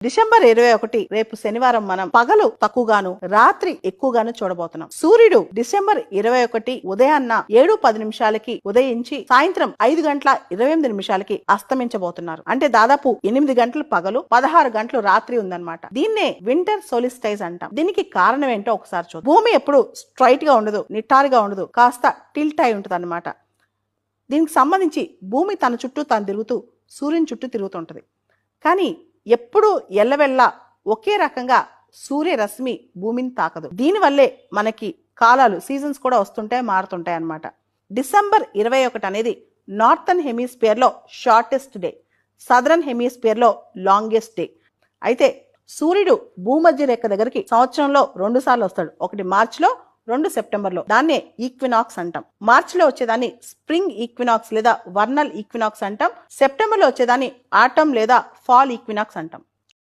December 21 రేపు శనివారం మనం పగలు తక్కువగాను రాత్రి ఎక్కువగాను చూడబోతున్నాం. సూర్యుడు డిసెంబర్ 21 ఉదయాన్న 7:10 ఉదయించి సాయంత్రం 5:28 అస్తమించబోతున్నారు. అంటే దాదాపు 8 గంటలు పగలు 16 గంటలు రాత్రి ఉందన్నమాట. దీన్నే వింటర్ సోలిస్టైజ్ అంటాం. దీనికి కారణం ఏంటో ఒకసారి చూద్దాం. భూమి ఎప్పుడు స్ట్రైట్ గా ఉండదు, నిటారుగా ఉండదు, కాస్త టిల్ట్ అయి ఉంటది అన్నమాట. దీనికి సంబంధించి భూమి తన చుట్టూ తాను తిరుగుతూ సూర్యుని చుట్టూ తిరుగుతుంటది. కానీ ఎప్పుడు ఎల్లవెల్లా ఒకే రకంగా సూర్యరశ్మి భూమిని తాకదు. దీనివల్లే మనకి కాలాలు సీజన్స్ కూడా వస్తుంటాయి, మారుతుంటాయి అన్నమాట. డిసెంబర్ 21 అనేది నార్థన్ హెమిస్ఫియర్ లో షార్టెస్ట్ డే, సదరన్ హెమిస్ఫియర్ లో లాంగెస్ట్ డే. అయితే సూర్యుడు భూమధ్య రేఖ దగ్గరికి సంవత్సరంలో 2 సార్లు వస్తాడు. ఒకటి మార్చిలో, 2 సెప్టెంబర్లో. దాన్నే ఈక్వినాక్స్ అంటాం. మార్చిలో వచ్చేదాన్ని స్ప్రింగ్ ఈక్వినాక్స్ లేదా వర్నల్ ఈక్వినాక్స్ అంటాం. సెప్టెంబర్లో వచ్చేదాన్ని ఆటమ్ లేదా ఫాల్ ఈక్వినాక్స్ అంటాం.